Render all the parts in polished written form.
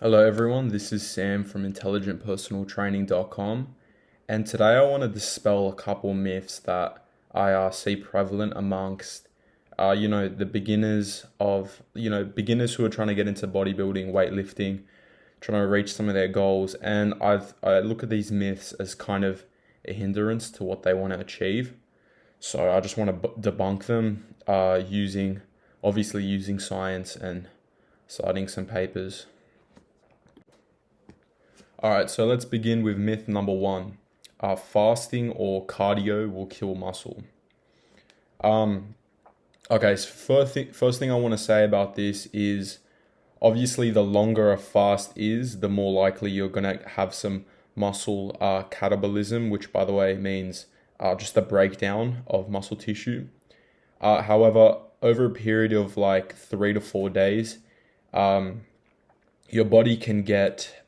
Hello everyone, this is Sam from intelligentpersonaltraining.com, and today I want to dispel a couple myths that I see prevalent amongst the beginners who are trying to get into bodybuilding, weightlifting, trying to reach some of their goals. And I look at these myths as kind of a hindrance to what they want to achieve. So I just want to debunk them using science and citing some papers. All right, so let's begin with myth number one. Fasting or cardio will kill muscle. Okay, so first thing I want to say about this is obviously the longer a fast is, the more likely you're going to have some muscle catabolism, which by the way means just a breakdown of muscle tissue. However, over a period of like 3 to 4 days, your body can get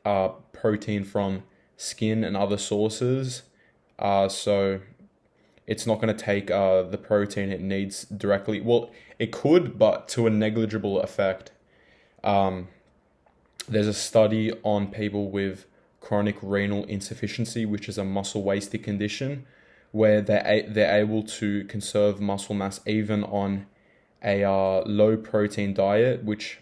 protein from skin and other sources. So it's not going to take the protein it needs directly. Well, it could, but to a negligible effect. There's a study on people with chronic renal insufficiency, which is a muscle wasting condition, where they're able to conserve muscle mass even on a low protein diet, which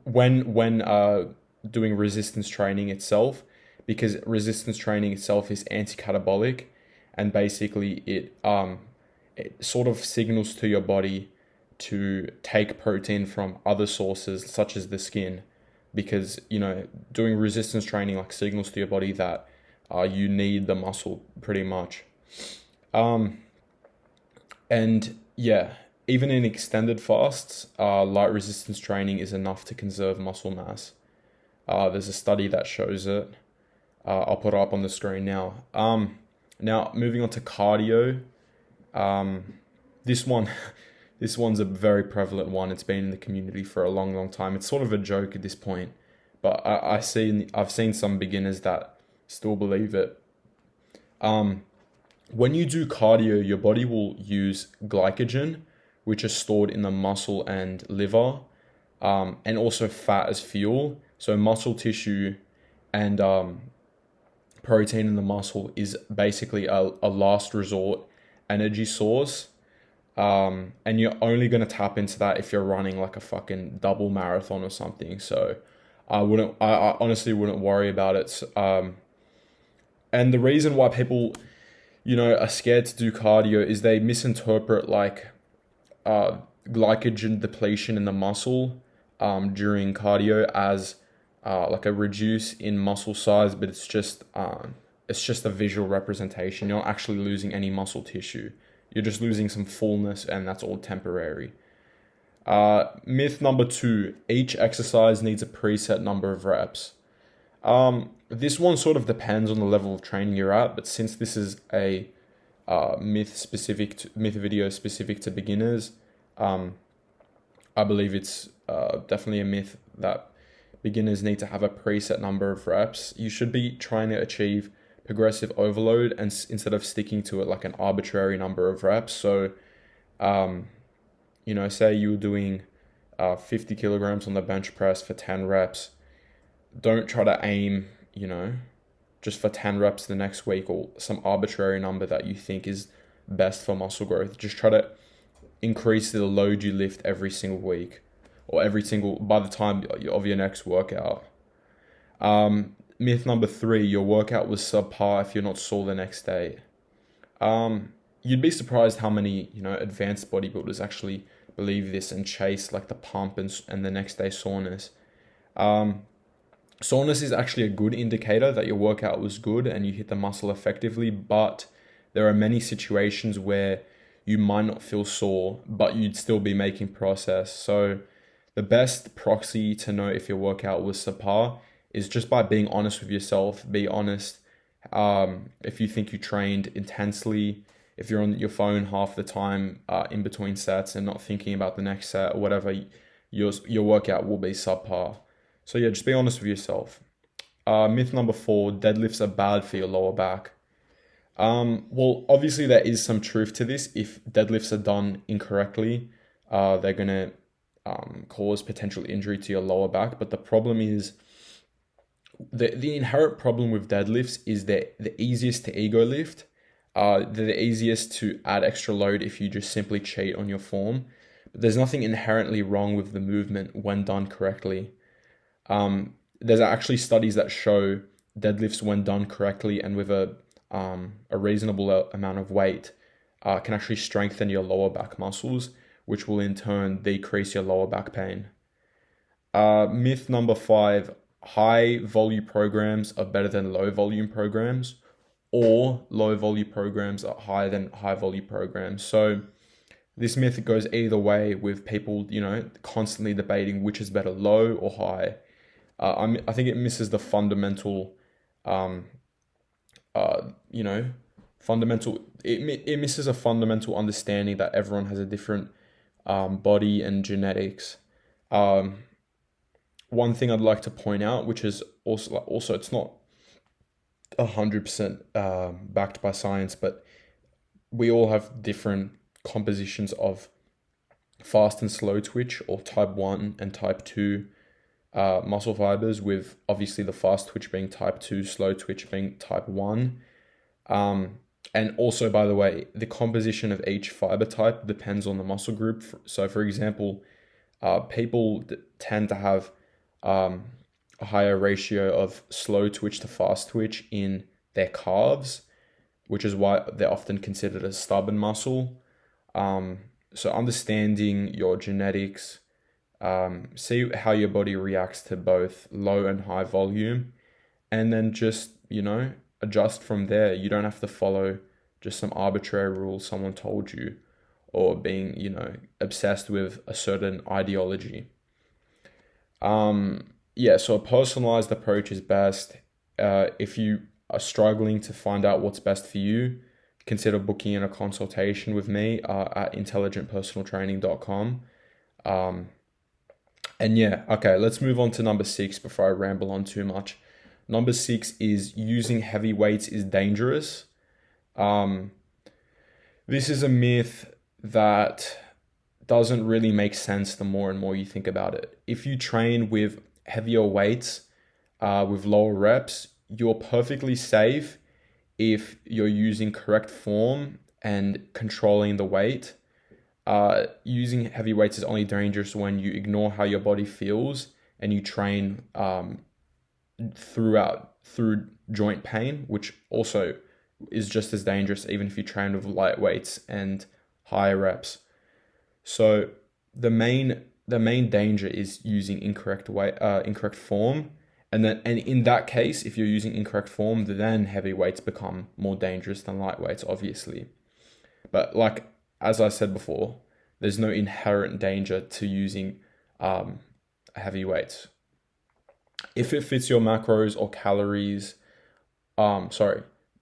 when doing resistance training itself, because resistance training itself is anti-catabolic, and basically it sort of signals to your body to take protein from other sources such as the skin, because doing resistance training like signals to your body that you need the muscle pretty much. And yeah, even in extended fasts, light resistance training is enough to conserve muscle mass. There's a study that shows it. I'll put it up on the screen now. Now moving on to cardio. This one, this one's a very prevalent one. It's been in the community for a long, long time. It's sort of a joke at this point, but I've seen some beginners that still believe it. When you do cardio, your body will use glycogen, which is stored in the muscle and liver, and also fat as fuel. So muscle tissue and protein in the muscle is basically a last resort energy source. And you're only going to tap into that if you're running like a fucking double marathon or something. So I honestly wouldn't worry about it. And the reason why people, are scared to do cardio is they misinterpret like glycogen depletion in the muscle during cardio as like a reduce in muscle size, but it's just a visual representation. You're not actually losing any muscle tissue. You're just losing some fullness, and that's all temporary. Myth number two: each exercise needs a preset number of reps. This one sort of depends on the level of training you're at, but since this is a myth video specific to beginners, I believe it's definitely a myth that beginners need to have a preset number of reps. You should be trying to achieve progressive overload and instead of sticking to it like an arbitrary number of reps. So, say you were doing 50 kilograms on the bench press for 10 reps. Don't try to aim, just for 10 reps the next week or some arbitrary number that you think is best for muscle growth. Just try to increase the load you lift every single week or by the time of your next workout. Myth number three: your workout was subpar if you're not sore the next day. You'd be surprised how many, advanced bodybuilders actually believe this and chase like the pump and the next day soreness. Soreness is actually a good indicator that your workout was good and you hit the muscle effectively, but there are many situations where you might not feel sore, but you'd still be making progress. So the best proxy to know if your workout was subpar is just by being honest with yourself. Be honest. If you think you trained intensely, if you're on your phone half the time in between sets and not thinking about the next set or whatever, your workout will be subpar. So yeah, just be honest with yourself. Myth number four: deadlifts are bad for your lower back. Well, obviously there is some truth to this. If deadlifts are done incorrectly, they're gonna cause potential injury to your lower back. But the problem is, the inherent problem with deadlifts is that the easiest to ego lift. They're the easiest to add extra load if you just simply cheat on your form. But there's nothing inherently wrong with the movement when done correctly. There's actually studies that show deadlifts when done correctly and with a reasonable amount of weight can actually strengthen your lower back muscles, which will in turn decrease your lower back pain. Myth number 5, high volume programs are better than low volume programs, or low volume programs are higher than high volume programs. So this myth goes either way, with people, constantly debating which is better, low or high. I think it misses the fundamental, it misses a fundamental understanding that everyone has a different body and genetics. One thing I'd like to point out, which is also it's not 100% backed by science, but we all have different compositions of fast and slow twitch, or type 1 and type 2 muscle fibers, with obviously the fast twitch being type 2, slow twitch being type 1. And also, by the way, the composition of each fiber type depends on the muscle group. So for example, people tend to have a higher ratio of slow twitch to fast twitch in their calves, which is why they're often considered a stubborn muscle. So understanding your genetics, see how your body reacts to both low and high volume, and then just, adjust from there. You don't have to follow just some arbitrary rule someone told you, or being, obsessed with a certain ideology. So a personalized approach is best. If you are struggling to find out what's best for you, consider booking in a consultation with me at intelligentpersonaltraining.com. Let's move on to number 6 before I ramble on too much. Number 6 is using heavy weights is dangerous. This is a myth that doesn't really make sense the more and more you think about it. If you train with heavier weights, with lower reps, you're perfectly safe if you're using correct form and controlling the weight. Using heavy weights is only dangerous when you ignore how your body feels and you train through joint pain, which also is just as dangerous even if you train with light weights and higher reps. So the main danger is using incorrect form, and in that case, if you're using incorrect form, then heavy weights become more dangerous than light weights, obviously. But as I said before, there's no inherent danger to using heavy weights. If it fits your macros or calories,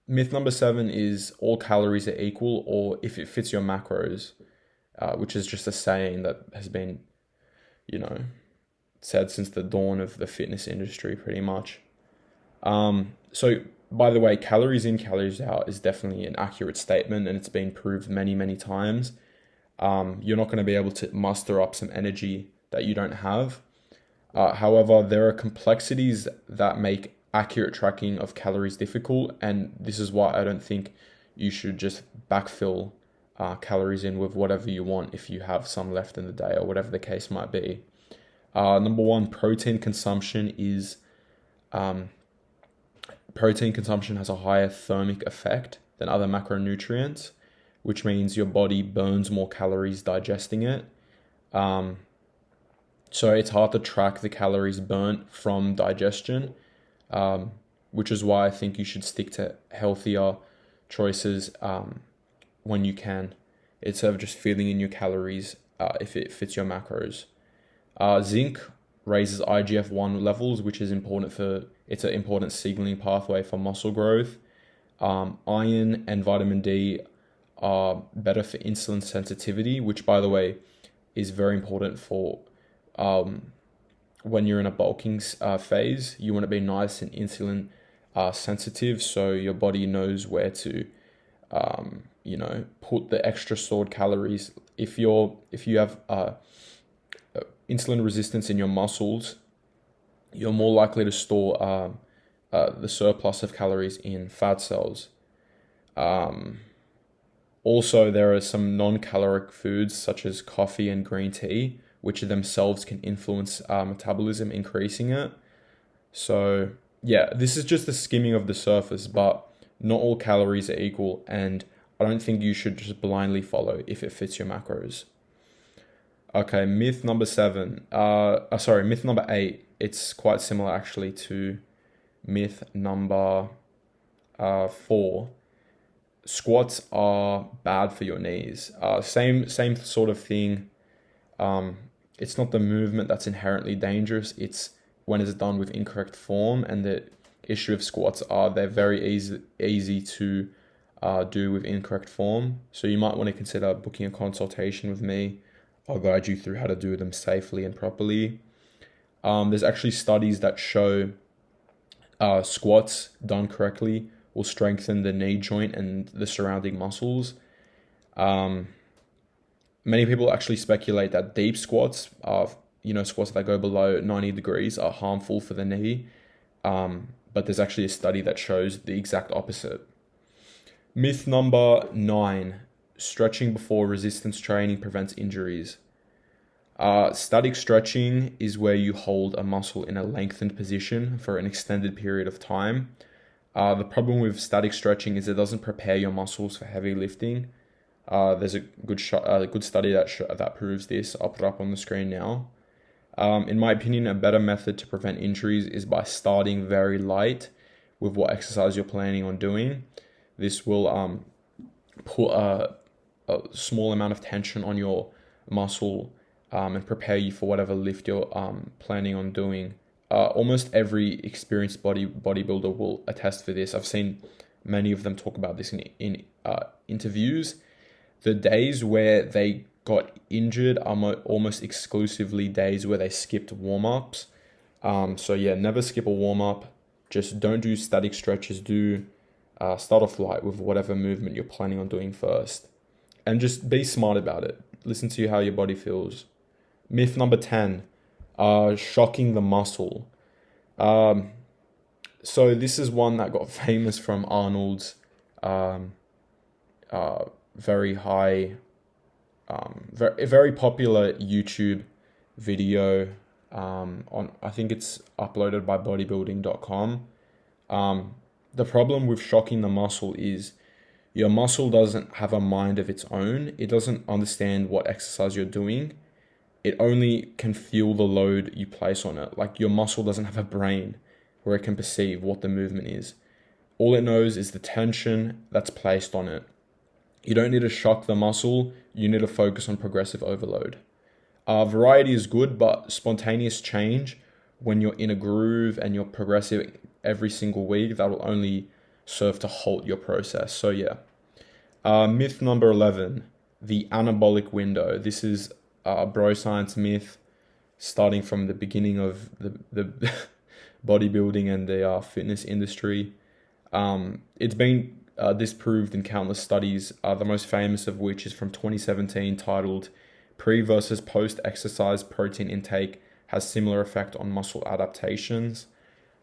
myth number 7 is all calories are equal, or if it fits your macros, which is just a saying that has been, said since the dawn of the fitness industry, pretty much. So by the way, calories in, calories out is definitely an accurate statement, and it's been proved many, many times. You're not going to be able to muster up some energy that you don't have. However, there are complexities that make accurate tracking of calories difficult, and this is why I don't think you should just backfill calories in with whatever you want if you have some left in the day, or whatever the case might be. Number 1, protein consumption has a higher thermic effect than other macronutrients, which means your body burns more calories digesting it. So it's hard to track the calories burnt from digestion, which is why I think you should stick to healthier choices when you can, instead of just filling in your calories if it fits your macros. Zinc raises IGF-1 levels, which is important it's an important signaling pathway for muscle growth. Iron and vitamin D are better for insulin sensitivity, which, by the way, is very important for when you're in a bulking phase. You want to be nice and insulin sensitive, so your body knows where to put the extra stored calories. If you have insulin resistance in your muscles, you're more likely to store the surplus of calories in fat cells. Also, there are some non-caloric foods such as coffee and green tea, which themselves can influence metabolism, increasing it. So, yeah, this is just the skimming of the surface, but not all calories are equal, and I don't think you should just blindly follow if it fits your macros. Okay, myth number myth number 8. It's quite similar actually to myth number 4. Squats are bad for your knees. Same sort of thing. It's not the movement that's inherently dangerous. It's when it's done with incorrect form. And the issue of squats are they're very easy to do with incorrect form. So you might want to consider booking a consultation with me. I'll guide you through how to do them safely and properly. There's actually studies that show squats done correctly will strengthen the knee joint and the surrounding muscles. Many people actually speculate that deep squats, squats that go below 90 degrees, are harmful for the knee. But there's actually a study that shows the exact opposite. Myth number 9, stretching before resistance training prevents injuries. Static stretching is where you hold a muscle in a lengthened position for an extended period of time. The problem with static stretching is it doesn't prepare your muscles for heavy lifting. There's a good study that proves this. I'll put it up on the screen now. In my opinion, a better method to prevent injuries is by starting very light with what exercise you're planning on doing. This will put a small amount of tension on your muscle and prepare you for whatever lift you're planning on doing. Almost every experienced bodybuilder will attest for this. I've seen many of them talk about this in interviews. The days where they got injured are almost exclusively days where they skipped warm-ups. So yeah, never skip a warm-up. Just don't do static stretches. Start off light with whatever movement you're planning on doing first. And just be smart about it. Listen to how your body feels. Myth number 10, shocking the muscle. So this is one that got famous from Arnold's very popular YouTube video on, I think it's uploaded by bodybuilding.com. The problem with shocking the muscle is your muscle doesn't have a mind of its own. It doesn't understand what exercise you're doing. It only can feel the load you place on it. Like your muscle doesn't have a brain where it can perceive what the movement is. All it knows is the tension that's placed on it. You don't need to shock the muscle. You need to focus on progressive overload. Variety is good, but spontaneous change, when you're in a groove and you're progressive every single week, that will only serve to halt your process. So yeah. Myth number 11, the anabolic window. This is a bro science myth starting from the beginning of the bodybuilding and the fitness industry. It's been disproved in countless studies, the most famous of which is from 2017, titled Pre versus Post Exercise Protein Intake Has Similar Effect on Muscle Adaptations.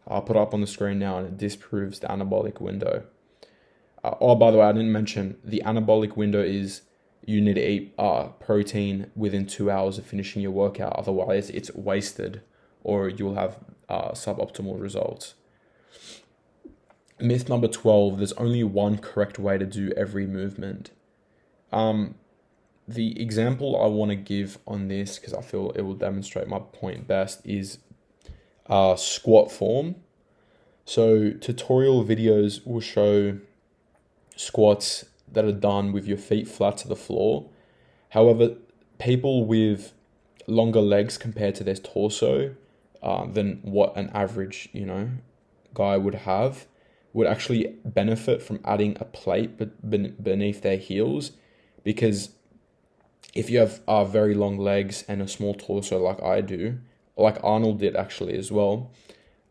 I'll put it up on the screen now, and it disproves the anabolic window. By the way, I didn't mention the anabolic window is you need to eat protein within 2 hours of finishing your workout. Otherwise, it's wasted or you'll have suboptimal results. Myth number 12, there's only one correct way to do every movement. The example I want to give on this, because I feel it will demonstrate my point best, is squat form. So tutorial videos will show squats that are done with your feet flat to the floor. However, people with longer legs compared to their torso than what an average, guy would have, would actually benefit from adding a plate beneath their heels, because if you have very long legs and a small torso like I do, like Arnold did actually as well,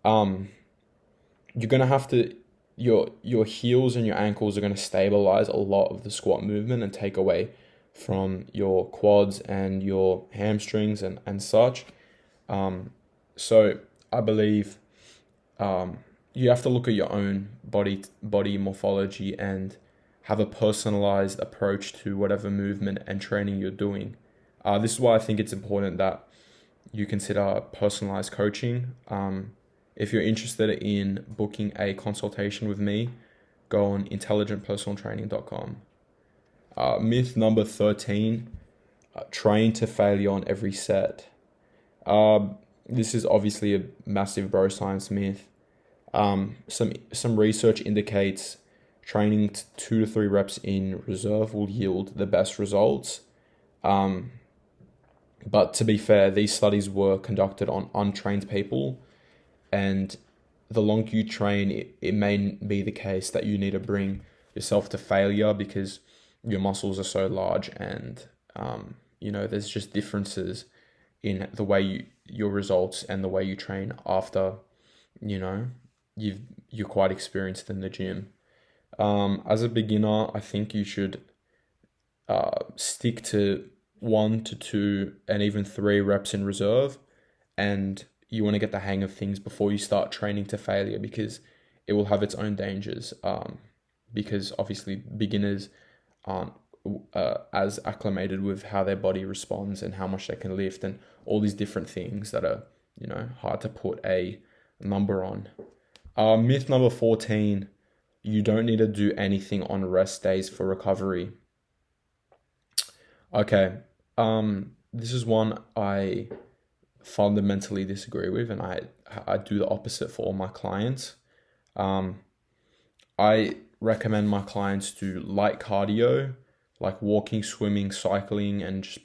you're gonna have to your heels and your ankles are gonna stabilize a lot of the squat movement and take away from your quads and your hamstrings and such. So I believe you have to look at your own body morphology and have a personalized approach to whatever movement and training you're doing. This is why I think it's important that you consider personalized coaching. If you're interested in booking a consultation with me, go on intelligentpersonaltraining.com. Myth number 13, train to failure on every set. This is obviously a massive bro science myth. Some research indicates training 2 to 3 reps in reserve will yield the best results. But to be fair, these studies were conducted on untrained people, and the longer you train, it may be the case that you need to bring yourself to failure because your muscles are so large, and there's just differences in the way your results and the way you train after you're quite experienced in the gym. As a beginner, I think you should stick to 1 to 2 and even 3 reps in reserve, and you want to get the hang of things before you start training to failure, because it will have its own dangers. Because obviously beginners aren't as acclimated with how their body responds and how much they can lift and all these different things that are hard to put a number on. Myth number 14, you don't need to do anything on rest days for recovery. Okay, this is one I fundamentally disagree with, and I do the opposite for all my clients. I recommend my clients do light cardio, like walking, swimming, cycling, and just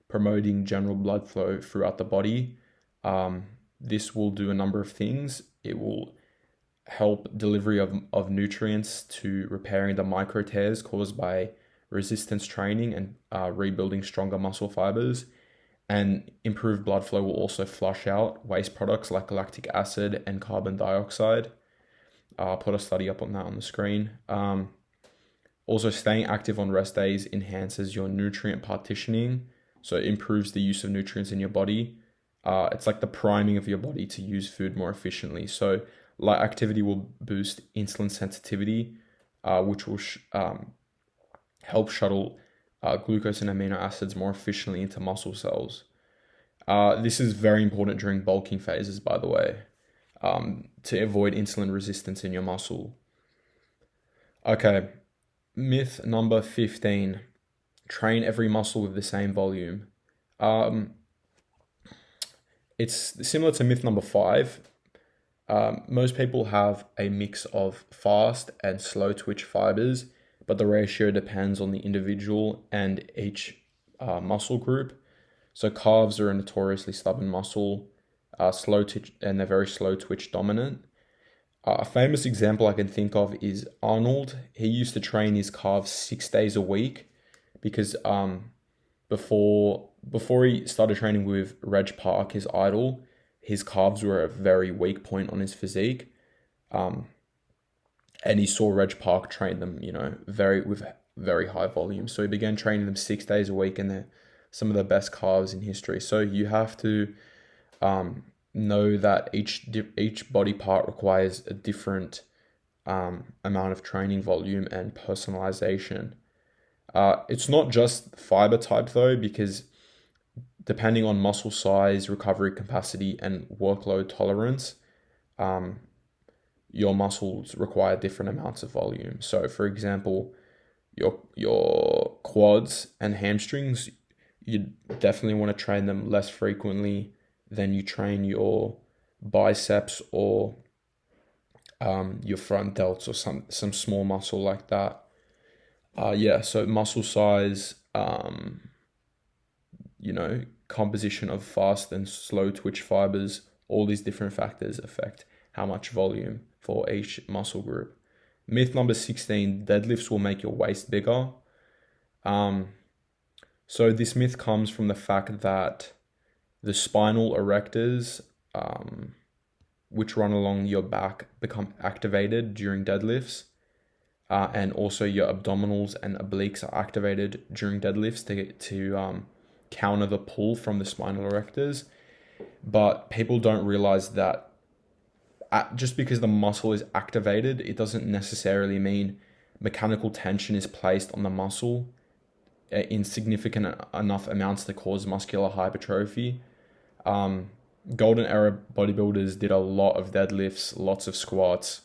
promoting general blood flow throughout the body. This will do a number of things. It will help delivery of nutrients to repairing the micro tears caused by resistance training and rebuilding stronger muscle fibers. And improved blood flow will also flush out waste products like lactic acid and carbon dioxide. I'll put a study up on that on the screen. Also, staying active on rest days enhances your nutrient partitioning, so it improves the use of nutrients in your body. It's like the priming of your body to use food more efficiently. So light activity will boost insulin sensitivity, which will help shuttle glucose and amino acids more efficiently into muscle cells. This is very important during bulking phases, by the way, to avoid insulin resistance in your muscle. Okay, myth number 15, train every muscle with the same volume. It's similar to myth number 5. Most people have a mix of fast and slow twitch fibers, but the ratio depends on the individual and each muscle group. So calves are a notoriously stubborn muscle, slow twitch, and they're very slow twitch dominant. A famous example I can think of is Arnold. He used to train his calves 6 days a week because before he started training with Reg Park, his idol, his calves were a very weak point on his physique. And he saw Reg Park train them, with very high volume. So he began training them 6 days a week, and they're some of the best calves in history. So you have to know that each body part requires a different amount of training volume and personalization. It's not just fiber type though, because depending on muscle size, recovery capacity, and workload tolerance, your muscles require different amounts of volume. So for example, your quads and hamstrings, you definitely want to train them less frequently than you train your biceps or your front delts or some small muscle like that. So muscle size, composition of fast and slow twitch fibers, all these different factors affect how much volume for each muscle group. Myth number 16, deadlifts will make your waist bigger. So this myth comes from the fact that the spinal erectors, which run along your back, become activated during deadlifts. and also your abdominals and obliques are activated during deadlifts to counter the pull from the spinal erectors. But people don't realize that just because the muscle is activated, it doesn't necessarily mean mechanical tension is placed on the muscle in significant enough amounts to cause muscular hypertrophy. Golden era bodybuilders did a lot of deadlifts, lots of squats,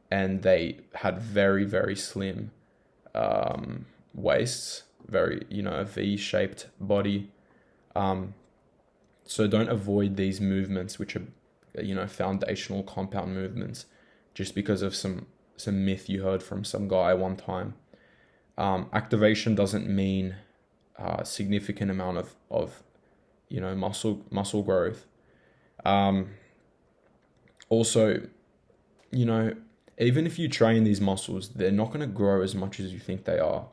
and they had very, very slim waists, very, a V-shaped body. So don't avoid these movements, which are, foundational compound movements, just because of some myth you heard from some guy one time. Activation doesn't mean a significant amount of muscle growth. Also, even if you train these muscles, they're not going to grow as much as you think they are.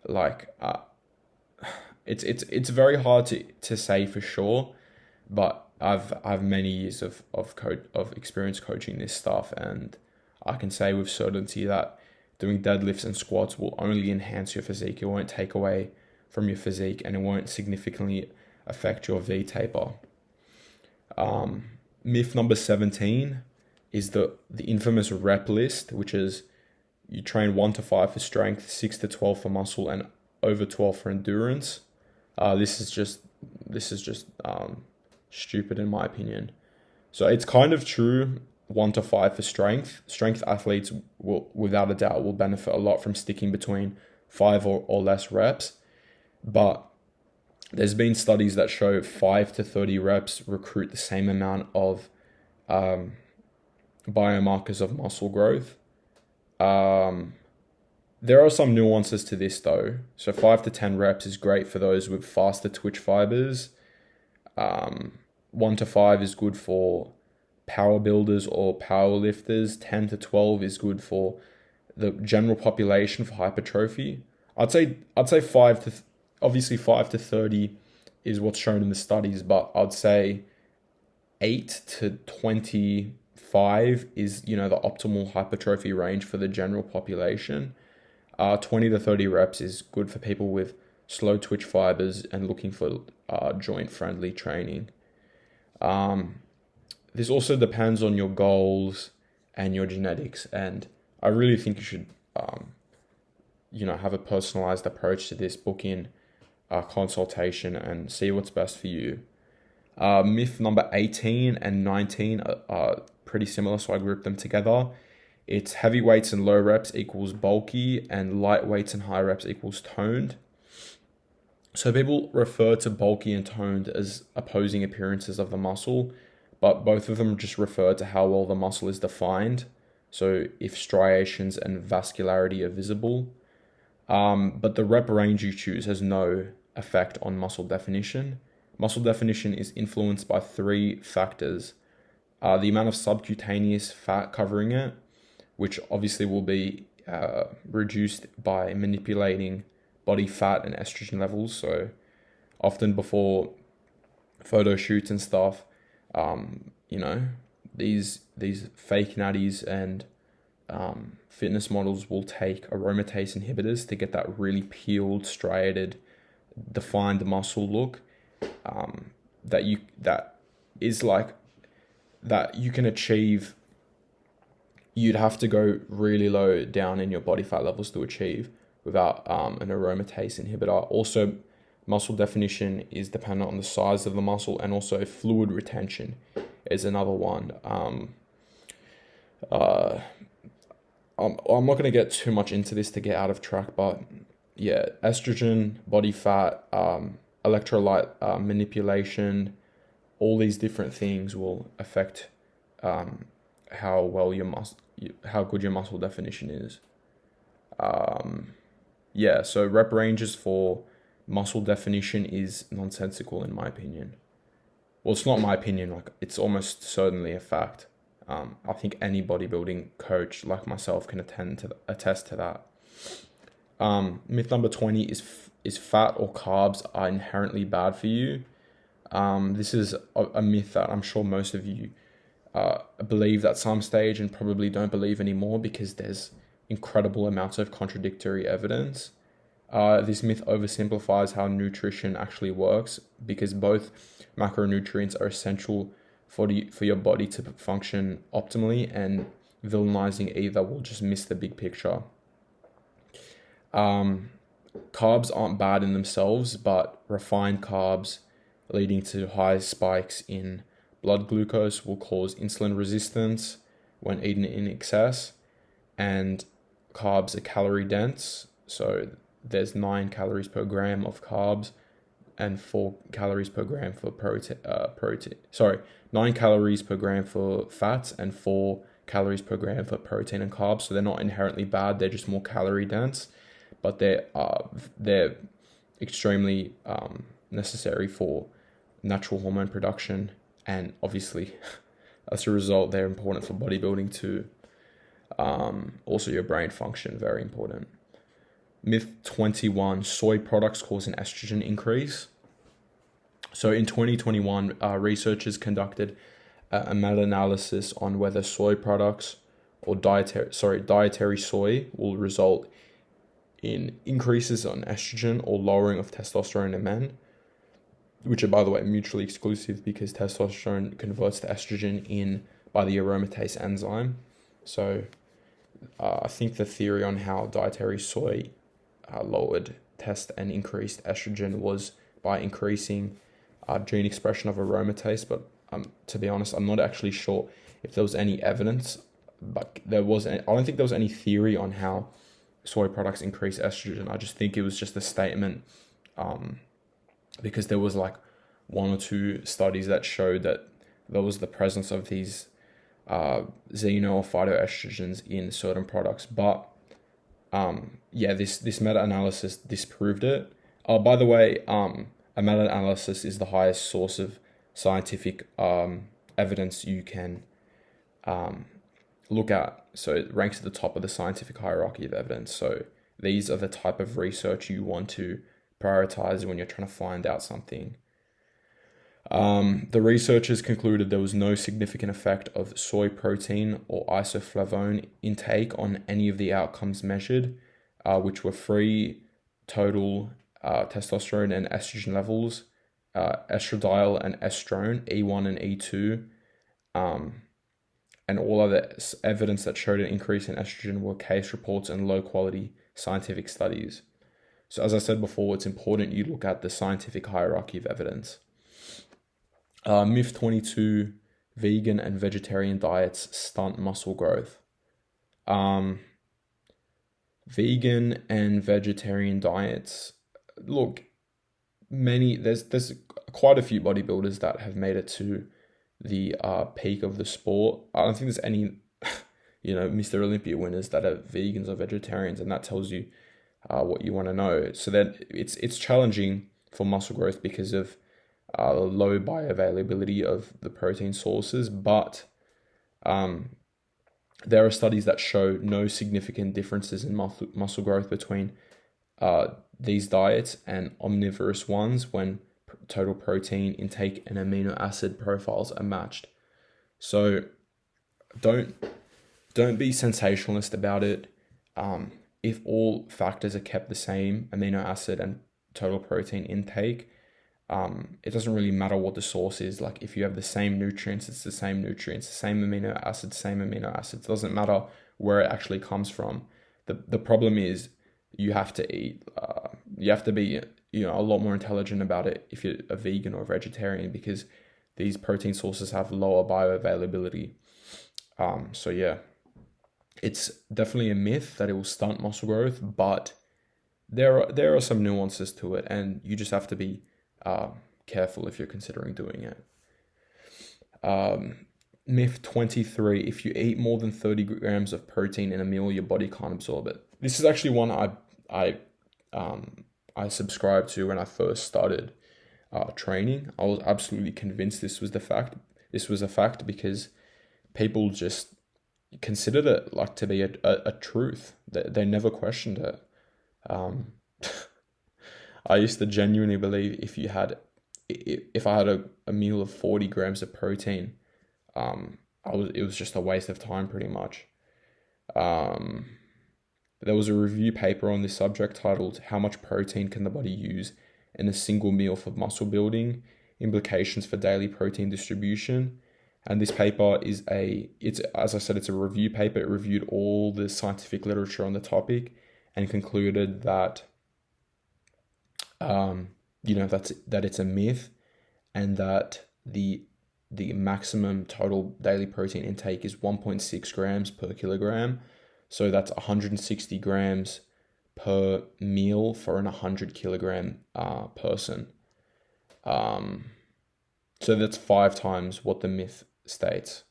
Like, it's very hard to say for sure, but I've many years of experience coaching this stuff, and I can say with certainty that doing deadlifts and squats will only enhance your physique. It won't take away from your physique, and it won't significantly affect your V-taper. Myth number 17 is the infamous rep list, which is you train 1 to 5 for strength, 6 to 12 for muscle, and over 12 for endurance. This is just stupid in my opinion. So it's kind of true, 1 to 5 for strength. Strength athletes will, without a doubt, will benefit a lot from sticking between 5 or less reps. But there's been studies that show 5 to 30 reps recruit the same amount of biomarkers of muscle growth. There are some nuances to this though. So 5 to 10 reps is great for those with faster twitch fibers. 1 to 5 is good for power builders or power lifters. 10 to 12 is good for the general population for hypertrophy. I'd say 5 to 30 is what's shown in the studies, but I'd say 8 to 25 is, the optimal hypertrophy range for the general population. 20 to 30 reps is good for people with slow twitch fibers and looking for joint-friendly training. This also depends on your goals and your genetics, and I really think you should, have a personalized approach to this. Book in a consultation and see what's best for you. Myth number 18 and 19 are pretty similar, so I grouped them together. It's heavy weights and low reps equals bulky, and light weights and high reps equals toned. So people refer to bulky and toned as opposing appearances of the muscle, but both of them just refer to how well the muscle is defined. So if striations and vascularity are visible. But the rep range you choose has no effect on muscle definition. Muscle definition is influenced by 3 factors. The amount of subcutaneous fat covering it, which obviously will be reduced by manipulating body fat and estrogen levels. So often before photo shoots and stuff, these fake natties and fitness models will take aromatase inhibitors to get that really peeled, striated, defined muscle look that you can achieve. You'd have to go really low down in your body fat levels to achieve without an aromatase inhibitor. Also, muscle definition is dependent on the size of the muscle, and also fluid retention is another one. I'm not going to get too much into this to get out of track, but yeah, estrogen, body fat, electrolyte manipulation, all these different things will affect how good your muscle definition is. So rep ranges for muscle definition is nonsensical in my opinion. Well, it's not my opinion, it's almost certainly a fact. I think any bodybuilding coach like myself can attest to that. Myth number 20 is fat or carbs are inherently bad for you. This is a myth that I'm sure most of you believed at some stage and probably don't believe anymore, because there's incredible amounts of contradictory evidence. This myth oversimplifies how nutrition actually works because both macronutrients are essential for your body to function optimally, and villainizing either will just miss the big picture. Carbs aren't bad in themselves, but refined carbs leading to high spikes in blood glucose will cause insulin resistance when eaten in excess. And carbs are calorie dense, so there's 9 calories per gram of carbs and 4 calories per gram for protein. 9 calories per gram for fats and 4 calories per gram for protein and carbs. So they're not inherently bad; they're just more calorie dense, but they're extremely necessary for natural hormone production, and obviously, as a result, they're important for bodybuilding too. Also, your brain function, very important. Myth 21, soy products cause an estrogen increase. So in 2021, researchers conducted a meta-analysis on whether soy products or dietary soy will result in increases on estrogen or lowering of testosterone in men, which are, by the way, mutually exclusive because testosterone converts to estrogen by the aromatase enzyme. So I think the theory on how dietary soy lowered test and increased estrogen was by increasing gene expression of aromatase, but to be honest, I'm not actually sure if there was any evidence, but I don't think there was any theory on how soy products increase estrogen. I just think it was just a statement, because there was like 1 or 2 studies that showed that there was the presence of these xeno or phytoestrogens in certain products. But this meta-analysis disproved it. By the way, a meta-analysis is the highest source of scientific evidence you can look at. So it ranks at the top of the scientific hierarchy of evidence. So these are the type of research you want to prioritize when you're trying to find out something. The researchers concluded there was no significant effect of soy protein or isoflavone intake on any of the outcomes measured, which were free total testosterone and estrogen levels, estradiol and estrone, E1 and E2, and all other evidence that showed an increase in estrogen were case reports and low-quality scientific studies. So as I said before, it's important you look at the scientific hierarchy of evidence. Myth 22, vegan and vegetarian diets stunt muscle growth. Vegan and vegetarian diets, look, there's quite a few bodybuilders that have made it to the peak of the sport. I don't think there's any, Mr. Olympia winners that are vegans or vegetarians, and that tells you what you want to know. So that it's challenging for muscle growth because of low bioavailability of the protein sources, but there are studies that show no significant differences in muscle growth between these diets and omnivorous ones when total protein intake and amino acid profiles are matched. So don't be sensationalist about it. If all factors are kept the same, amino acid and total protein intake, it doesn't really matter what the source is. Like if you have the same nutrients, it's the same nutrients, the same amino acids, It doesn't matter where it actually comes from. The problem is you have to eat. You have to be a lot more intelligent about it if you're a vegan or a vegetarian, because these protein sources have lower bioavailability. So yeah, it's definitely a myth that it will stunt muscle growth, but there are some nuances to it, and you just have to be careful if you're considering doing it. Myth 23, if you eat more than 30 grams of protein in a meal, your body can't absorb it. This is actually one I subscribed to when I first started training. I was absolutely convinced this was a fact because people just considered it like to be a truth. They never questioned it. I used to genuinely believe if I had a meal of 40 grams of protein, it was just a waste of time pretty much. There was a review paper on this subject titled "How Much Protein Can the Body Use in a Single Meal for Muscle Building? Implications for Daily Protein Distribution." And this paper as I said, it's a review paper. It reviewed all the scientific literature on the topic and concluded that, that it's a myth, and that the maximum total daily protein intake is 1.6 grams per kilogram. So that's 160 grams per meal for an 100 kilogram person. So that's 5 times what the myth states,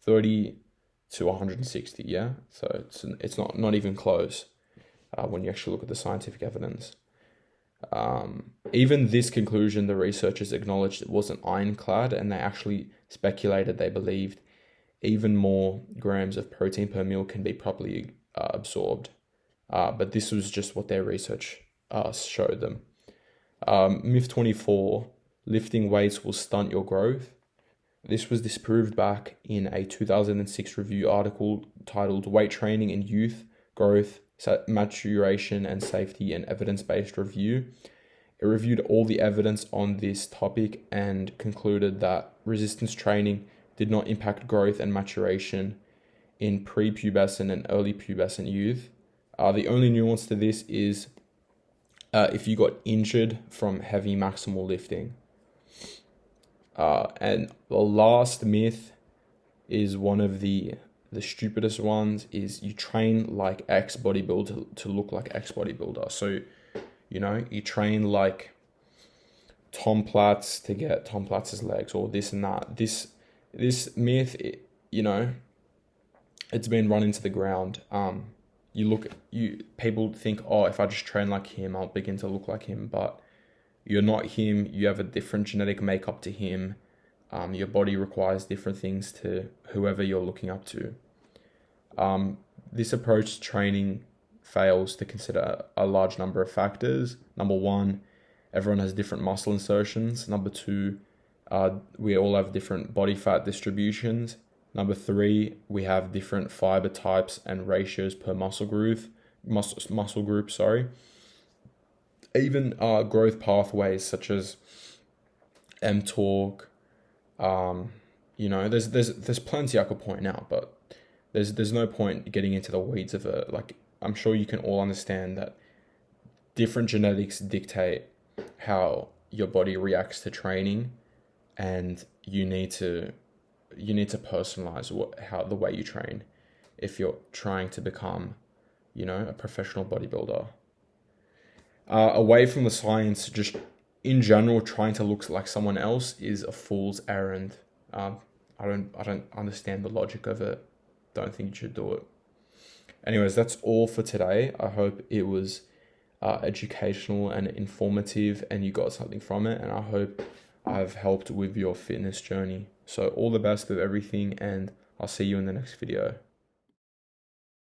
30 to 160. Yeah, so it's not even close when you actually look at the scientific evidence. Even this conclusion, the researchers acknowledged it wasn't ironclad, and they actually speculated they believed even more grams of protein per meal can be properly absorbed. But this was just what their research showed them. Myth 24, lifting weights will stunt your growth. This was disproved back in a 2006 review article titled "Weight Training in Youth, Growth, Maturation and Safety, an Evidence-Based Review." It reviewed all the evidence on this topic and concluded that resistance training did not impact growth and maturation in prepubescent and early pubescent youth. The only nuance to this is if you got injured from heavy maximal lifting. And the last myth is one of the stupidest ones, is you train like X bodybuilder to look like X bodybuilder. So, you train like Tom Platz to get Tom Platz's legs, or this and that. This myth, it's been run into the ground. People think, oh, if I just train like him, I'll begin to look like him, but you're not him. You have a different genetic makeup to him. Your body requires different things to whoever you're looking up to. This approach to training fails to consider a large number of factors. Number one, everyone has different muscle insertions. Number two, we all have different body fat distributions. Number three, we have different fiber types and ratios per muscle group. Even growth pathways such as mTOR. There's plenty I could point out, but there's no point getting into the weeds of it. Like, I'm sure you can all understand that different genetics dictate how your body reacts to training, and you need to personalize the way you train if you're trying to become, a professional bodybuilder. Away from the science, just in general, trying to look like someone else is a fool's errand. I don't understand the logic of it. Don't think you should do it. Anyways, that's all for today. I hope it was educational and informative, and you got something from it. And I hope I've helped with your fitness journey. So all the best with everything, and I'll see you in the next video.